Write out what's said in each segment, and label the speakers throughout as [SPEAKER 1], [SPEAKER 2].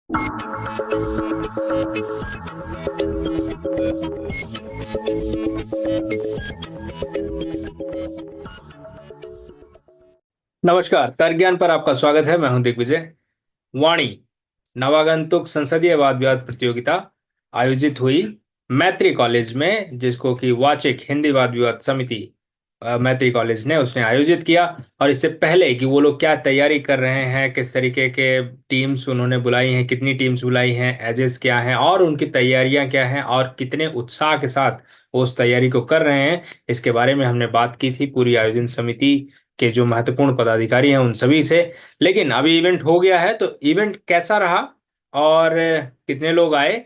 [SPEAKER 1] नमस्कार, तर्क ज्ञान पर आपका स्वागत है। मैं हूं दिग्विजय। वाणी नवागंतुक संसदीय वाद विवाद प्रतियोगिता आयोजित हुई मैत्री कॉलेज में, जिसको कि वाचिक हिंदी वाद विवाद समिति मैत्री कॉलेज ने उसने आयोजित किया। और इससे पहले कि वो लोग क्या तैयारी कर रहे हैं, किस तरीके के टीम्स उन्होंने बुलाई हैं, कितनी टीम्स बुलाई हैं, एजेस क्या हैं और उनकी तैयारियां क्या हैं और कितने उत्साह के साथ वो उस तैयारी को कर रहे हैं, इसके बारे में हमने बात की थी पूरी आयोजन समिति के जो महत्वपूर्ण पदाधिकारी हैं उन सभी से। लेकिन अभी इवेंट हो गया है, तो इवेंट कैसा रहा और कितने लोग आए,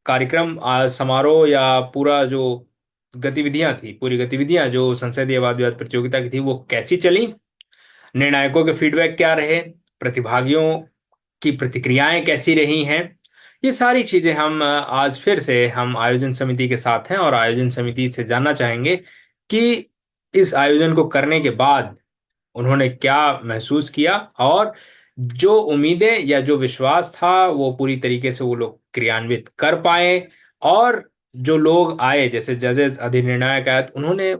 [SPEAKER 1] कार्यक्रम समारोह या पूरा जो गतिविधियां थी, पूरी गतिविधियां जो संसदीय वाद विवाद प्रतियोगिता की थी वो कैसी चली, निर्णायकों के फीडबैक क्या रहे, प्रतिभागियों की प्रतिक्रियाएं कैसी रही हैं, ये सारी चीजें हम आज फिर से हम आयोजन समिति के साथ हैं और आयोजन समिति से जानना चाहेंगे कि इस आयोजन को करने के बाद उन्होंने क्या महसूस किया और जो उम्मीदें या जो विश्वास था वो पूरी तरीके से वो लोग क्रियान्वित कर पाए। और जो लोग आए जैसे जजेस, अधिनिर्णायक आए, तो उन्होंने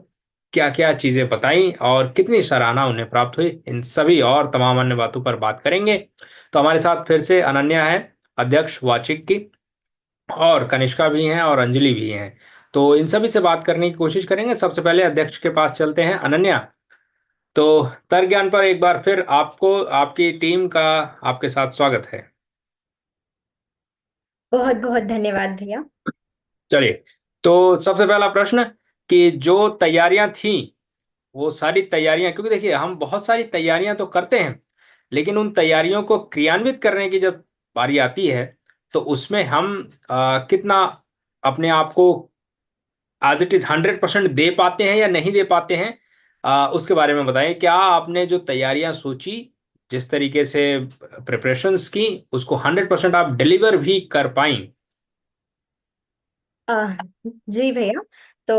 [SPEAKER 1] क्या क्या चीजें बताई और कितनी सराहना उन्हें प्राप्त हुई, इन सभी और तमाम अन्य बातों पर बात करेंगे। तो हमारे साथ फिर से अनन्या है, अध्यक्ष वाचिक की, और कनिष्का भी हैं और अंजलि भी हैं। तो इन सभी से बात करने की कोशिश करेंगे। सबसे पहले अध्यक्ष के पास चलते हैं, अनन्या। तो तर्क ज्ञान पर एक बार फिर आपको, आपकी टीम का आपके साथ स्वागत है।
[SPEAKER 2] बहुत बहुत धन्यवाद भैया।
[SPEAKER 1] चलिए, तो सबसे पहला प्रश्न कि जो तैयारियां थी, वो सारी तैयारियां, क्योंकि देखिए हम बहुत सारी तैयारियां तो करते हैं, लेकिन उन तैयारियों को क्रियान्वित करने की जब बारी आती है तो उसमें हम कितना अपने आप को एज इट इज 100% दे पाते हैं या नहीं दे पाते हैं, उसके बारे में बताएं। क्या आपने जो तैयारियां सोची, जिस तरीके से प्रिपरेशंस की, उसको 100% आप डिलीवर भी कर पाई?
[SPEAKER 2] आ, जी भैया। तो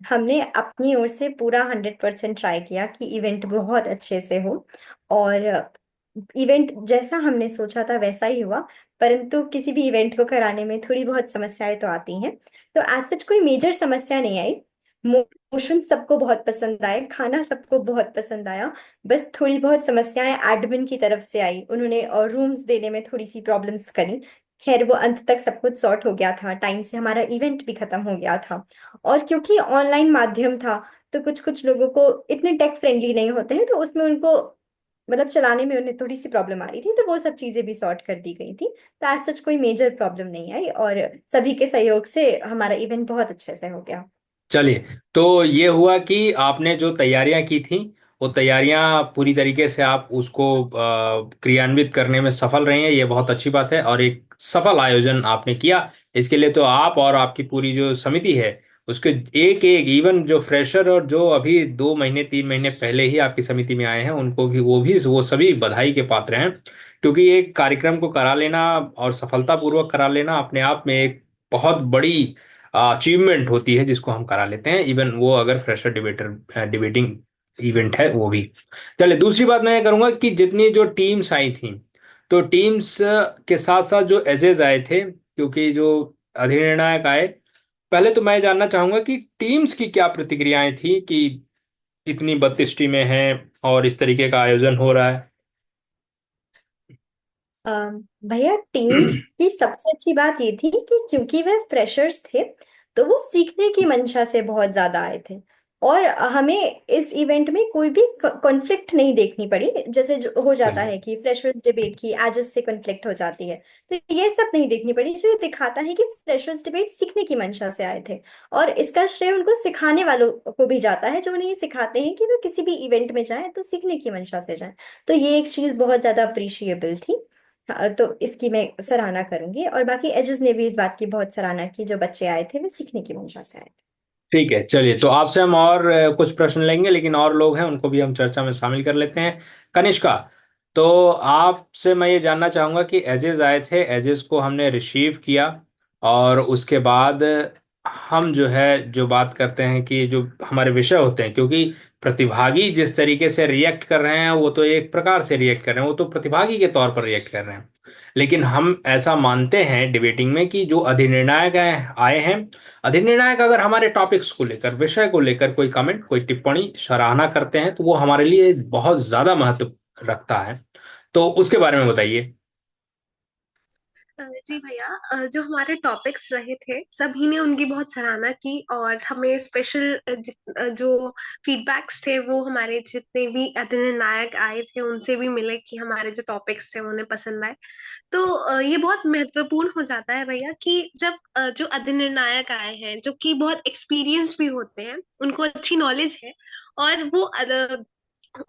[SPEAKER 2] हमने अपनी ओर से पूरा 100% ट्राई किया कि इवेंट बहुत अच्छे से हो। और इवेंट जैसा हमने सोचा था वैसा ही हुआ। परंतु किसी भी इवेंट को कराने में थोड़ी बहुत समस्याएं तो आती हैं। तो एज सच कोई मेजर समस्या नहीं आई। मोशन सबको बहुत पसंद आए, खाना सबको बहुत पसंद आया। बस थोड़ी बहुत समस्याएं एडमिन की तरफ से आई, उन्होंने और रूम्स देने में थोड़ी सी प्रॉब्लम्स करी। खैर वो अंत तक सब कुछ सॉर्ट हो गया था, टाइम से हमारा इवेंट भी खत्म हो गया था। और क्योंकि ऑनलाइन माध्यम था, तो कुछ कुछ लोगों को इतने टेक फ्रेंडली नहीं होते हैं, तो उसमें उनको मतलब चलाने में उन्हें थोड़ी सी प्रॉब्लम आ रही थी, तो वो सब चीजें भी सॉर्ट कर दी गई थी। तो एज सच कोई मेजर प्रॉब्लम नहीं आई और सभी के सहयोग से हमारा इवेंट बहुत अच्छे से हो गया।
[SPEAKER 1] चलिए, तो ये हुआ कि आपने जो तैयारियां की थी वो तैयारियां पूरी तरीके से आप उसको क्रियान्वित करने में सफल रहे हैं, ये बहुत अच्छी बात है। और एक सफल आयोजन आपने किया, इसके लिए तो आप और आपकी पूरी जो समिति है उसके एक एक, इवन जो फ्रेशर और जो अभी 2 महीने 3 महीने पहले ही आपकी समिति में आए हैं, उनको भी, वो सभी बधाई के पात्र हैं। क्योंकि एक कार्यक्रम को करा लेना और सफलतापूर्वक करा लेना अपने आप में एक बहुत बड़ी अचीवमेंट होती है, जिसको हम करा लेते हैं, इवन वो अगर फ्रेशर डिबेटिंग इवेंट है वो भी। चलिए, दूसरी बात मैं ये करूंगा कि जितनी जो टीम्स आई थी, तो टीम्स के साथ साथ जो एजेस आए थे, क्योंकि जो अधिनिर्णायक आए, पहले तो मैं जानना चाहूंगा कि टीम्स की क्या प्रतिक्रियाएं थी कि इतनी 32 टीमें हैं और इस तरीके का आयोजन हो रहा
[SPEAKER 2] भैया, टीम्स
[SPEAKER 1] है।
[SPEAKER 2] की सबसे अच्छी बात ये थी कि क्योंकि वे फ्रेशर्स थे, तो वो सीखने की मंशा से बहुत ज्यादा आए थे। और हमें इस इवेंट में कोई भी कॉन्फ्लिक्ट नहीं देखनी पड़ी, जैसे जो हो जाता
[SPEAKER 1] चलिए,
[SPEAKER 2] है कि फ्रेशर्स डिबेट की एजेस से कॉन्फ्लिक्ट हो जाती है। तो ये सब नहीं देखनी पड़ी, जो ये दिखाता है कि फ्रेशर्स डिबेट सीखने की मंशा से आए थे। और इसका श्रेय उनको सिखाने वालों को भी जाता है, जो उन्हें ये सिखाते हैं कि वे किसी भी इवेंट में जाएं तो सीखने की मंशा से जाएं। तो ये एक चीज बहुत ज्यादा अप्रिशिएबल थी। हाँ, तो इसकी मैं सराहना करूंगी। और बाकी एजेस ने भी इस बात की बहुत सराहना की, जो बच्चे आए थे वे सीखने की मंशा से आए थे।
[SPEAKER 1] ठीक है। चलिए, तो आपसे हम और कुछ प्रश्न लेंगे, लेकिन और लोग हैं उनको भी हम चर्चा में शामिल कर लेते हैं। कनिष्का, तो आपसे मैं ये जानना चाहूंगा कि एजेस आए थे, एजेस को हमने रिसीव किया, और उसके बाद हम जो है जो बात करते हैं कि जो हमारे विषय होते हैं, क्योंकि प्रतिभागी जिस तरीके से रिएक्ट कर रहे हैं वो तो एक प्रकार से रिएक्ट कर रहे हैं, वो तो प्रतिभागी के तौर पर रिएक्ट कर रहे हैं। लेकिन हम ऐसा मानते हैं डिबेटिंग में कि जो अधिनिर्णायक आए हैं, अधिनिर्णायक अगर हमारे टॉपिक्स को लेकर, विषय को लेकर कोई कमेंट, कोई टिप्पणी, सराहना करते हैं तो वो हमारे लिए बहुत ज्यादा महत्व रखता है। तो उसके बारे में बताइए।
[SPEAKER 3] जी भैया, जो हमारे टॉपिक्स रहे थे सभी ने उनकी बहुत सराहना की, और हमें स्पेशल जो फीडबैक्स थे वो हमारे जितने भी अधिनायक आए थे उनसे भी मिले कि हमारे जो टॉपिक्स थे वो उन्हें पसंद आए। तो ये बहुत महत्वपूर्ण हो जाता है भैया कि जब जो अधिनिर्णायक आए हैं जो कि बहुत एक्सपीरियंस भी होते हैं, उनको अच्छी नॉलेज है, और वो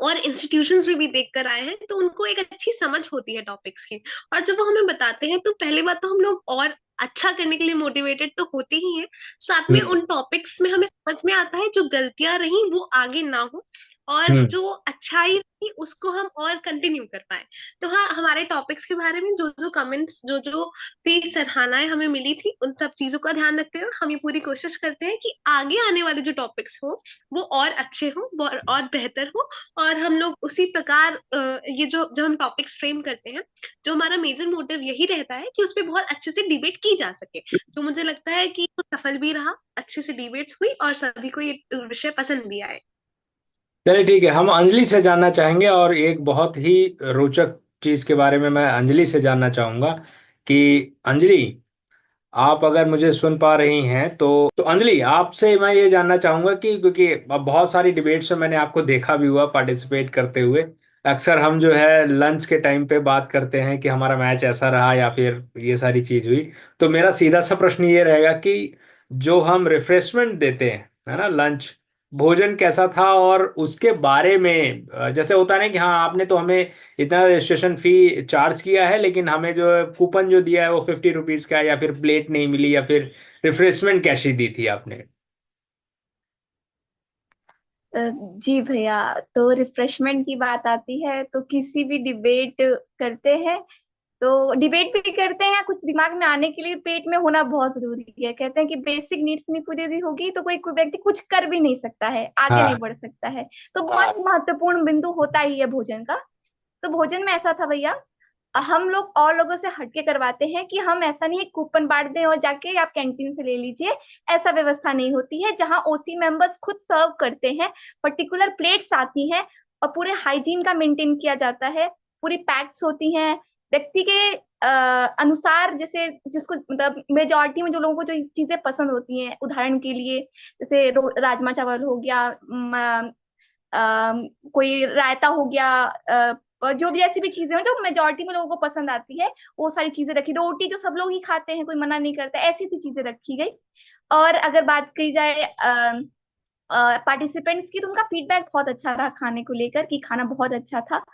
[SPEAKER 3] और इंस्टीट्यूशंस में भी देख कर आए हैं, तो उनको एक अच्छी समझ होती है टॉपिक्स की। और जब वो हमें बताते हैं तो पहली बात तो हम लोग और अच्छा करने के लिए मोटिवेटेड तो होते ही हैं, साथ में
[SPEAKER 1] हम्म।
[SPEAKER 3] उन टॉपिक्स में हमें समझ में आता है जो गलतियां रही वो आगे ना हो, और
[SPEAKER 1] हम्म।
[SPEAKER 3] जो अच्छाई रही उसको हम और कंटिन्यू कर पाए। तो हाँ, हमारे टॉपिक्स के बारे में जो जो कमेंट्स, जो जो भी सराहनाएं हमें मिली थी, उन सब चीजों का ध्यान रखते हुए हम ये पूरी कोशिश करते हैं कि आगे आने वाले जो टॉपिक्स हो वो और अच्छे हो, और बेहतर हो। और हम लोग उसी प्रकार ये जो जब हम टॉपिक्स फ्रेम करते हैं, जो हमारा मेजर मोटिव यही रहता है कि उस पर बहुत अच्छे से डिबेट की जा सके। तो मुझे लगता है कि वो सफल भी रहा, अच्छे से डिबेट्स हुई और सभी को ये विषय पसंद भी आए।
[SPEAKER 1] चलिए ठीक है, हम अंजलि से जानना चाहेंगे, और एक बहुत ही रोचक चीज के बारे में मैं अंजलि से जानना चाहूंगा कि अंजलि, आप अगर मुझे सुन पा रही हैं तो अंजलि आपसे मैं ये जानना चाहूंगा कि क्योंकि अब बहुत सारी डिबेट्स में मैंने आपको देखा भी हुआ पार्टिसिपेट करते हुए। अक्सर हम जो है लंच के टाइम पे बात करते हैं कि हमारा मैच ऐसा रहा या फिर ये सारी चीज हुई। तो मेरा सीधा सा प्रश्न ये रहेगा कि जो हम रिफ्रेशमेंट देते हैं, है ना, लंच, भोजन कैसा था, और उसके बारे में जैसे होता है ना कि हाँ आपने तो हमें इतना रजिस्ट्रेशन फी चार्ज किया है लेकिन हमें जो कूपन जो दिया है वो 50 रुपीज का है, या फिर प्लेट नहीं मिली, या फिर रिफ्रेशमेंट कैसी दी थी आपने।
[SPEAKER 4] अ, जी भैया, तो रिफ्रेशमेंट की बात आती है तो किसी भी डिबेट करते हैं तो डिबेट भी करते हैं, कुछ दिमाग में आने के लिए पेट में होना बहुत जरूरी है। कहते हैं कि बेसिक नीड्स नहीं पूरी होगी तो कोई कोई व्यक्ति कुछ कर भी नहीं सकता है, आगे नहीं
[SPEAKER 1] हाँ।
[SPEAKER 4] बढ़ सकता है। तो बहुत महत्वपूर्ण बिंदु होता ही है भोजन का। तो भोजन में ऐसा था भैया, हम लोग और लोगों से हटके करवाते हैं कि हम ऐसा नहीं है कूपन बांट दें और जाके आप कैंटीन से ले लीजिए। ऐसा व्यवस्था नहीं होती है, जहां ओसी मेंबर्स खुद सर्व करते हैं, पर्टिकुलर प्लेट्स आती हैं और पूरे हाइजीन का मेंटेन किया जाता है। पूरी पैक्स होती हैं व्यक्ति के अनुसार, जैसे जिसको मतलब मेजोरिटी में जो लोगों को जो चीजें पसंद होती हैं, उदाहरण के लिए जैसे राजमा चावल हो गया, कोई रायता हो गया, और जो भी ऐसी भी चीजें हैं जो मेजोरिटी में लोगों को पसंद आती है, वो सारी चीजें रखी। रोटी जो सब लोग ही खाते हैं, कोई मना नहीं करता, ऐसी सी चीजें रखी गई। और अगर बात की जाए पार्टिसिपेंट्स की, तो उनका फीडबैक बहुत अच्छा रहा खाने को लेकर, कि खाना बहुत अच्छा था।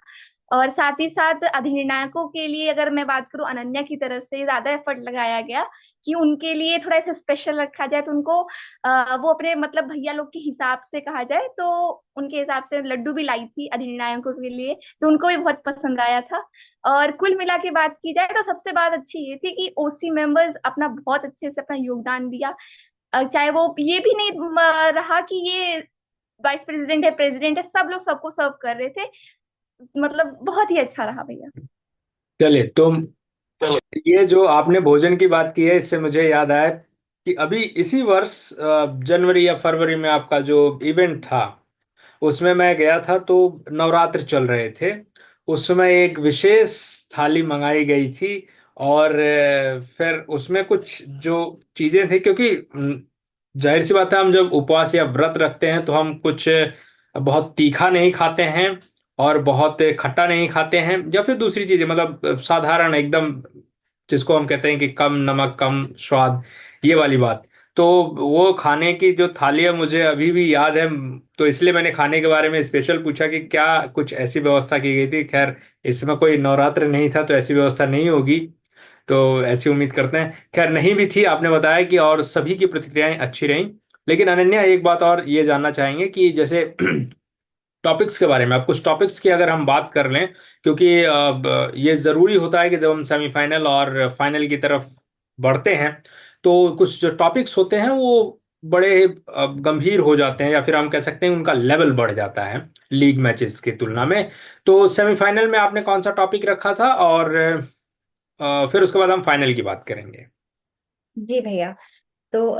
[SPEAKER 4] और साथ ही साथ अधिनिर्णायकों के लिए अगर मैं बात करूं, अनन्या की तरफ से ज्यादा एफर्ट लगाया गया कि उनके लिए थोड़ा सा स्पेशल रखा जाए। तो उनको वो अपने मतलब भैया लोग के हिसाब से कहा जाए तो उनके हिसाब से लड्डू भी लाई थी अधिनिर्णायकों के लिए, तो उनको भी बहुत पसंद आया था। और कुल मिला के बात की जाए तो सबसे बात अच्छी ये थी कि ओसी मेंबर्स अपना बहुत अच्छे से अपना योगदान दिया। चाहे वो ये भी नहीं रहा कि ये वाइस प्रेसिडेंट है, प्रेसिडेंट है, सब लोग सबको सर्व कर रहे थे। मतलब बहुत ही अच्छा रहा भैया।
[SPEAKER 1] चलिए तो ये जो आपने भोजन की बात की है इससे मुझे याद आया कि अभी इसी वर्ष जनवरी या फरवरी में आपका जो इवेंट था उसमें मैं गया था, तो नवरात्र चल रहे थे। उस समय एक विशेष थाली मंगाई गई थी, और फिर उसमें कुछ जो चीजें थी, क्योंकि जाहिर सी बात है हम जब उपवास या व्रत रखते हैं तो हम कुछ बहुत तीखा नहीं खाते हैं और बहुत खट्टा नहीं खाते हैं, या फिर दूसरी चीजें मतलब साधारण एकदम, जिसको हम कहते हैं कि कम नमक कम स्वाद, ये वाली बात। तो वो खाने की जो थाली है मुझे अभी भी याद है। तो इसलिए मैंने खाने के बारे में स्पेशल पूछा कि क्या कुछ ऐसी व्यवस्था की गई थी। खैर इसमें कोई नवरात्र नहीं था तो ऐसी व्यवस्था नहीं होगी, तो ऐसी उम्मीद करते हैं। खैर नहीं भी थी, आपने बताया कि, और सभी की प्रतिक्रियाएं अच्छी रहीं। लेकिन अनन्या एक बात और ये जानना चाहेंगे कि जैसे टॉपिक्स के बारे में, अब कुछ टॉपिक्स की अगर हम बात कर लें, क्योंकि अब ये ज़रूरी होता है कि जब हम सेमीफाइनल और फाइनल की तरफ बढ़ते हैं तो कुछ जो टॉपिक्स होते हैं वो बड़े गंभीर हो जाते हैं, या फिर हम कह सकते हैं उनका लेवल बढ़ जाता है लीग मैचेस की तुलना में। तो सेमीफाइनल में आपने कौन सा टॉपिक रखा था, और फिर उसके बाद हम फाइनल की बात करेंगे।
[SPEAKER 2] जी भैया। तो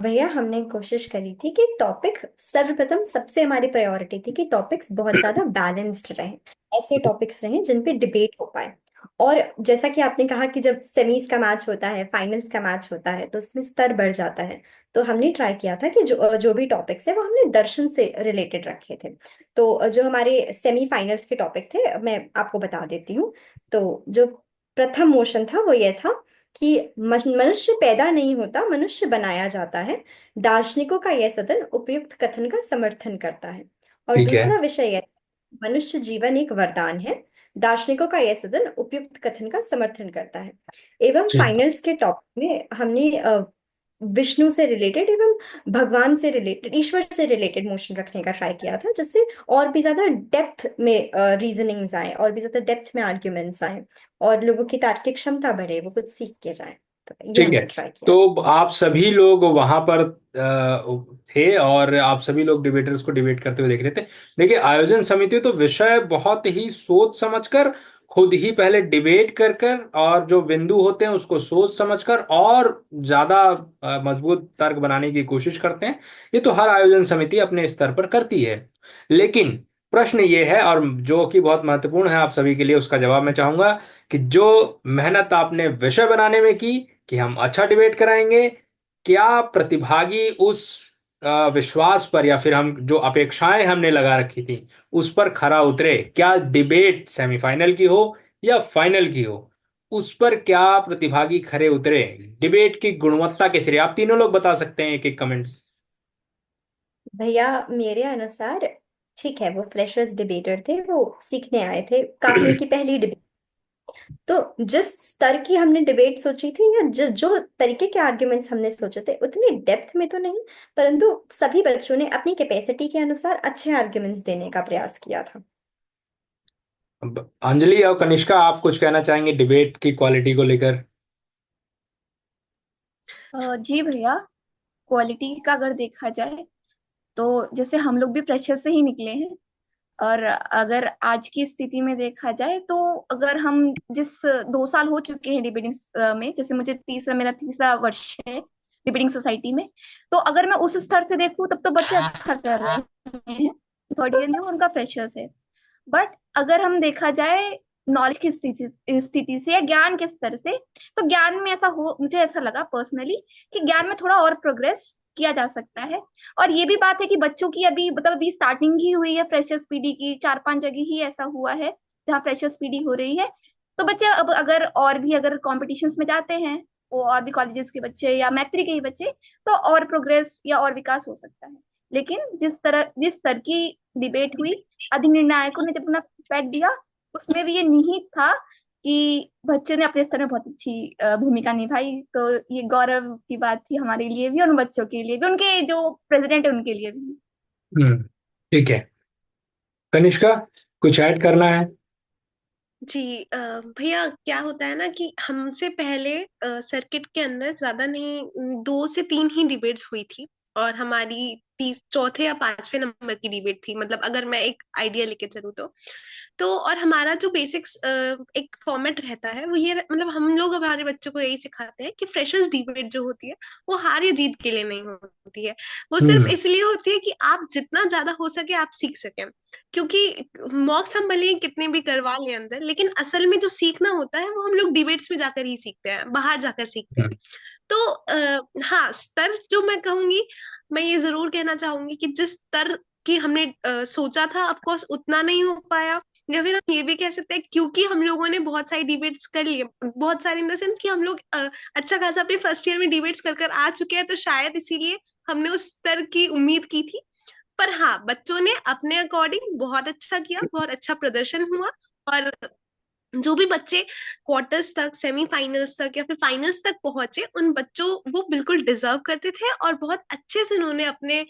[SPEAKER 2] भैया हमने कोशिश करी थी कि टॉपिक, सर्वप्रथम सबसे हमारी प्रायोरिटी थी कि टॉपिक्स बहुत ज्यादा बैलेंस्ड रहें, ऐसे टॉपिक्स रहें जिन पे डिबेट हो पाए। और जैसा कि आपने कहा कि जब सेमीज का मैच होता है, फाइनल्स का मैच होता है, तो उसमें स्तर बढ़ जाता है। तो हमने ट्राई किया था कि जो जो भी टॉपिक्स है वो हमने दर्शन से रिलेटेड रखे थे। तो जो हमारे सेमीफाइनल्स के टॉपिक थे, मैं आपको बता देती हूँ। तो जो प्रथम मोशन था वो ये था कि मनुष्य पैदा नहीं होता, मनुष्य बनाया जाता है। दार्शनिकों का यह सदन उपयुक्त कथन का समर्थन करता है। और
[SPEAKER 1] ठीक है।
[SPEAKER 2] दूसरा विषय यह, मनुष्य जीवन एक वरदान है। दार्शनिकों का यह सदन उपयुक्त कथन का समर्थन करता है। एवं
[SPEAKER 1] ठीक।
[SPEAKER 2] फाइनल्स के टॉपिक में हमने विष्णु से रिलेटेड एवं भगवान से रिलेटेड, ईश्वर से रिलेटेड मोशन रखने का ट्राई किया था, जिससे और भी ज्यादा डेप्थ में रीजनिंग्स आए, और भी ज्यादा डेप्थ में आर्ग्यूमेंट्स आए, और लोगों की तार्किक क्षमता बढ़े, वो कुछ सीख के जाए। तो ये
[SPEAKER 1] ठीक है।
[SPEAKER 2] हमने ट्राई किया।
[SPEAKER 1] तो आप सभी लोग वहां पर थे, और आप सभी लोग डिबेटर्स को डिबेट करते हुए देख रहे थे। देखिए, आयोजन समिति तो विषय बहुत ही सोच समझकर, खुद ही पहले डिबेट कर कर, और जो बिंदु होते हैं उसको सोच समझकर और ज्यादा मजबूत तर्क बनाने की कोशिश करते हैं। ये तो हर आयोजन समिति अपने स्तर पर करती है। लेकिन प्रश्न ये है, और जो कि बहुत महत्वपूर्ण है आप सभी के लिए, उसका जवाब मैं चाहूंगा कि जो मेहनत आपने विषय बनाने में की कि हम अच्छा डिबेट कराएंगे, क्या प्रतिभागी उस विश्वास पर, या फिर हम जो अपेक्षाएं हमने लगा रखी थी उस पर खरा उतरे? क्या डिबेट सेमीफाइनल की हो या फाइनल की हो, उस पर क्या प्रतिभागी खरे उतरे? डिबेट की गुणवत्ता कैसी रही? आप तीनों लोग बता सकते हैं एक एक कमेंट।
[SPEAKER 2] भैया मेरे अनुसार ठीक है, वो फ्रेशर्स डिबेटर थे, वो सीखने आए थे, काफी उनकी पहली डिबेट। तो जिस स्तर की हमने डिबेट सोची थी, या जो जो तरीके के आर्ग्यूमेंट्स हमने सोचे थे, उतनी डेप्थ में तो नहीं, परंतु सभी बच्चों ने अपनी कैपेसिटी के अनुसार अच्छे आर्ग्यूमेंट्स देने का प्रयास किया था।
[SPEAKER 1] अंजलि और कनिष्का, आप कुछ कहना चाहेंगे डिबेट की क्वालिटी को लेकर?
[SPEAKER 4] जी भैया, क्वालिटी का अगर देखा जाए तो जैसे हम लोग भी प्रेशर से ही निकले हैं। और अगर आज की स्थिति में देखा जाए तो अगर हम जिस 2 साल हो चुके हैं डिबेटिंग में, जैसे मुझे मेरा तीसरा वर्ष है डिबेटिंग सोसाइटी में, तो अगर मैं उस स्तर से देखूं तब तो बच्चे अच्छा कर रहे हैं। थर्ड ईयर में उनका फ्रेशर्स है। बट अगर हम देखा जाए नॉलेज की स्थिति से या ज्ञान के स्तर से, तो ज्ञान में ऐसा हो, मुझे ऐसा लगा पर्सनली कि ज्ञान में थोड़ा और प्रोग्रेस किया जा सकता है। और ये भी बात है कि बच्चों की अभी मतलब अभी स्टार्टिंग ही हुई है फ्रेशर्स पीडी की, 4-5 जगह ही ऐसा हुआ है जहाँ फ्रेशर्स पीडी हो रही है। तो बच्चे अब अगर और भी अगर कॉम्पिटिशन्स में जाते हैं, वो और भी कॉलेजेस के बच्चे या मैत्री के ही बच्चे, तो और प्रोग्रेस या और विकास हो सकता है। लेकिन जिस स्तर की डिबेट हुई, अधिनिर्णायकों ने जब अपना फीडबैक दिया, उसमें भी ये निहित था कि बच्चे ने अपने स्तर में बहुत अच्छी भूमिका निभाई। तो ये गौरव की बात थी हमारे लिए भी और उन बच्चों के लिए भी, उनके जो प्रेसिडेंट है उनके लिए भी।
[SPEAKER 1] हम्म। ठीक है। कनिष्का, कुछ ऐड करना है?
[SPEAKER 3] जी भैया क्या होता है ना कि हमसे पहले सर्किट के अंदर ज्यादा नहीं, 2 से 3 ही डिबेट्स हुई थी। और हमारी चौथे या पांचवें नंबर की डिबेट थी, मतलब अगर मैं एक आइडिया लेके चलूँ तो और हमारा जो बेसिक्स एक फॉर्मेट रहता है वो ये, मतलब हम लोग हमारे बच्चों को यही सिखाते हैं कि फ्रेशर्स डिबेट जो होती है वो हार या जीत के लिए नहीं होती है। वो सिर्फ
[SPEAKER 1] हम्म।
[SPEAKER 3] इसलिए होती है कि आप जितना ज्यादा हो सके आप सीख सकें। क्योंकि मॉक्स हम भले ही कितने भी करवा लें अंदर, लेकिन असल में जो सीखना होता है वो हम लोग डिबेट्स में जाकर ही सीखते हैं, बाहर जाकर सीखते हैं।
[SPEAKER 1] हम्म।
[SPEAKER 3] तो हाँ, स्तर जो मैं कहूंगी, मैं ये जरूर कहना चाहूंगी कि जिस स्तर की हमने सोचा था ऑफकोर्स उतना नहीं हो पाया। या फिर हम ये भी कह सकते हैं क्योंकि हम लोगों ने बहुत सारी डिबेट्स कर लिए, बहुत सारे इन द सेंस कि हम लोग अच्छा खासा अपने फर्स्ट ईयर में डिबेट्स कर कर आ चुके हैं, तो शायद इसीलिए हमने उस स्तर की उम्मीद की थी। पर हाँ, बच्चों ने अपने अकॉर्डिंग बहुत अच्छा किया, बहुत अच्छा प्रदर्शन हुआ। और जो भी बच्चे क्वार्टर्स तक, सेमीफाइनल्स तक या फिर फाइनल्स तक पहुंचे, उन बच्चों वो बिल्कुल डिजर्व करते थे और बहुत अच्छे से उन्होंने अपने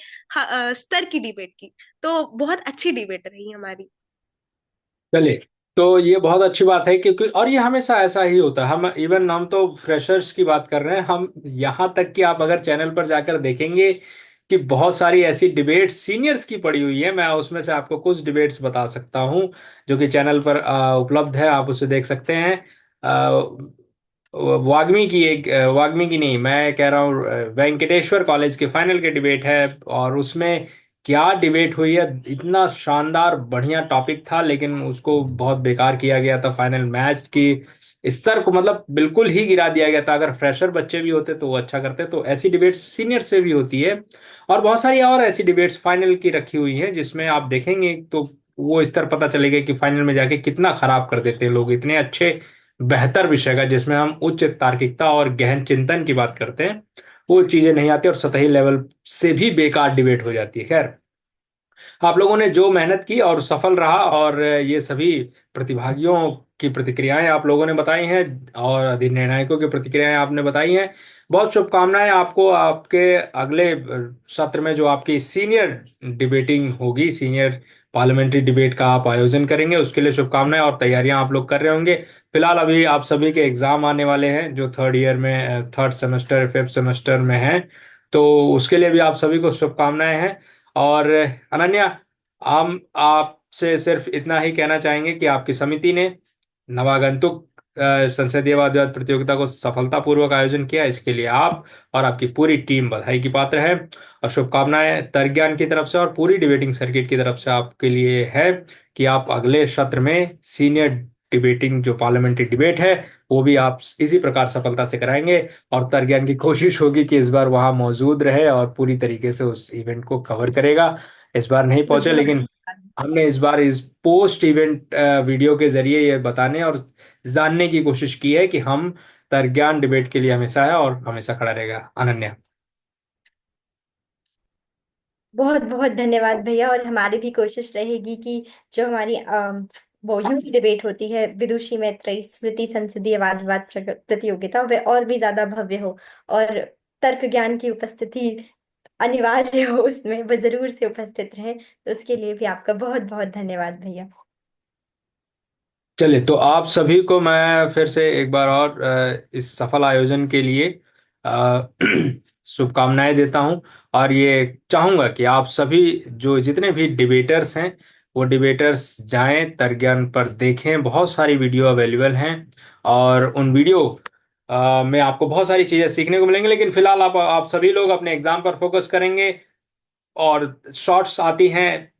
[SPEAKER 3] स्तर की डिबेट की। तो बहुत अच्छी डिबेट रही हमारी।
[SPEAKER 1] चलिए, तो ये बहुत अच्छी बात है, क्योंकि और ये हमेशा ऐसा ही होता है। हम इवन हम तो फ्रेशर्स की बात कर रहे हैं, हम यहाँ तक कि आप अगर चैनल पर जाकर देखेंगे कि बहुत सारी ऐसी डिबेट्स सीनियर्स की पड़ी हुई है। मैं उसमें से आपको कुछ डिबेट्स बता सकता हूँ जो कि चैनल पर उपलब्ध है, आप उसे देख सकते हैं। वाग्मी की नहीं, मैं कह रहा हूँ वेंकटेश्वर कॉलेज के फाइनल के डिबेट है। और उसमें क्या डिबेट हुई है, इतना शानदार बढ़िया टॉपिक था, लेकिन उसको बहुत बेकार किया गया था। फाइनल मैच की स्तर को मतलब बिल्कुल ही गिरा दिया गया था। अगर फ्रेशर बच्चे भी होते तो वो अच्छा करते। तो ऐसी डिबेट्स सीनियर से भी होती है। और बहुत सारी और ऐसी डिबेट्स फाइनल की रखी हुई हैं जिसमें आप देखेंगे तो वो स्तर पता चलेगा कि फाइनल में जाके कितना खराब कर देते हैं लोग। इतने अच्छे बेहतर विषय का जिसमें हम उच्च तार्किकता और गहन चिंतन की बात करते हैं, वो चीजें नहीं आती और सतही लेवल से भी बेकार डिबेट हो जाती है। खैर, आप लोगों ने जो मेहनत की और सफल रहा, और ये सभी प्रतिभागियों की प्रतिक्रियाएं आप लोगों ने बताई हैं और अधिनिर्णायकों की प्रतिक्रियाएं आपने बताई हैं। बहुत शुभकामनाएं आपको आपके अगले सत्र में, जो आपकी सीनियर डिबेटिंग होगी, सीनियर पार्लियामेंट्री डिबेट का आप आयोजन करेंगे, उसके लिए शुभकामनाएं। और तैयारियां आप लोग कर रहे होंगे। फिलहाल अभी आप सभी के एग्जाम आने वाले हैं जो थर्ड ईयर में, थर्ड सेमेस्टर फिफ्थ सेमेस्टर में हैं। तो उसके लिए भी आप सभी को शुभकामनाएं हैं। और अनन्या, हम आपसे सिर्फ इतना ही कहना चाहेंगे कि आपकी समिति ने नवागंतुक संसदीय वाद विवाद प्रतियोगिता को सफलतापूर्वक आयोजन किया। इसके लिए आप और आपकी पूरी टीम बधाई की पात्र है। और शुभकामनाएं तर्क ज्ञान की तरफ से और पूरी डिबेटिंग सर्किट की तरफ से आपके लिए है कि आप अगले सत्र में सीनियर डिबेटिंग जो पार्लियामेंट्री डिबेट है वो भी आप इसी प्रकार सफलता से कराएंगे। और तर्क ज्ञान की कोशिश होगी कि इस बार वहां मौजूद रहे और पूरी तरीके से उस इवेंट को कवर करेगा। इस बार नहीं
[SPEAKER 2] बहुत
[SPEAKER 1] पहुंचे,
[SPEAKER 2] बहुत
[SPEAKER 1] लेकिन हमने इस बार इस पोस्ट इवेंट वीडियो के जरिए ये बताने और जानने की कोशिश की है कि हम तर्कज्ञान डिबेट के लिए हमेशा है और हमेशा खड़ा रहेगा। अनन्या।
[SPEAKER 2] बहुत बहुत धन्यवाद भैया। और हमारी भी कोशिश रहेगी कि जो हमारी वो यूथ डिबेट होती है, विदुषी मैत्रेयी स्मृति संसदीय वाद विवाद प्रतियोगिता, वह और भी ज्यादा भव्य हो। और तर्क ज्ञान की उपस्थिति अनिवार्य हो उसमें, वह जरूर से उपस्थित रहे। तो उसके लिए भी आपका बहुत बहुत धन्यवाद भैया।
[SPEAKER 1] चलिए, तो आप सभी को मैं फिर से एक बार और इस सफल आयोजन के लिए अ, शुभकामनाएं देता हूं। और ये चाहूंगा कि आप सभी जो जितने भी डिबेटर्स हैं वो डिबेटर्स जाएं, तर्कज्ञान पर देखें। बहुत सारी वीडियो अवेलेबल हैं और उन वीडियो में आपको बहुत सारी चीजें सीखने को मिलेंगी। लेकिन फिलहाल आप सभी लोग अपने एग्जाम पर फोकस करेंगे। और शॉर्ट्स आती हैं,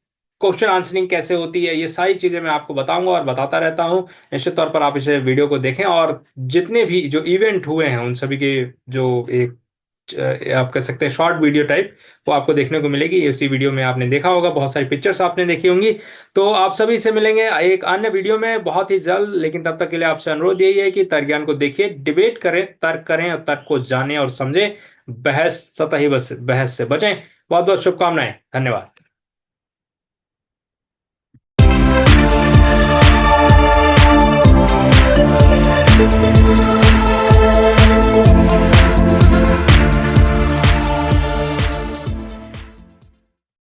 [SPEAKER 1] क्वेश्चन आंसरिंग कैसे होती है, ये सारी चीजें मैं आपको बताऊंगा और बताता रहता हूं। निश्चित तौर पर आप इसे वीडियो को देखें और जितने भी जो इवेंट हुए हैं उन सभी के जो एक आप कह सकते हैं शॉर्ट वीडियो टाइप, वो आपको देखने को मिलेगी। इसी वीडियो में आपने देखा होगा, बहुत सारी पिक्चर्स आपने देखी होंगी। तो आप सभी से मिलेंगे एक अन्य वीडियो में बहुत ही जल्द। लेकिन तब तक के लिए आपसे अनुरोध यही है कि तर्क ज्ञान को देखिए, डिबेट करें, तर्क करें और तर्क को जानें और समझें। बहस, सतही बस बहस से बचें। बहुत बहुत शुभकामनाएं। धन्यवाद।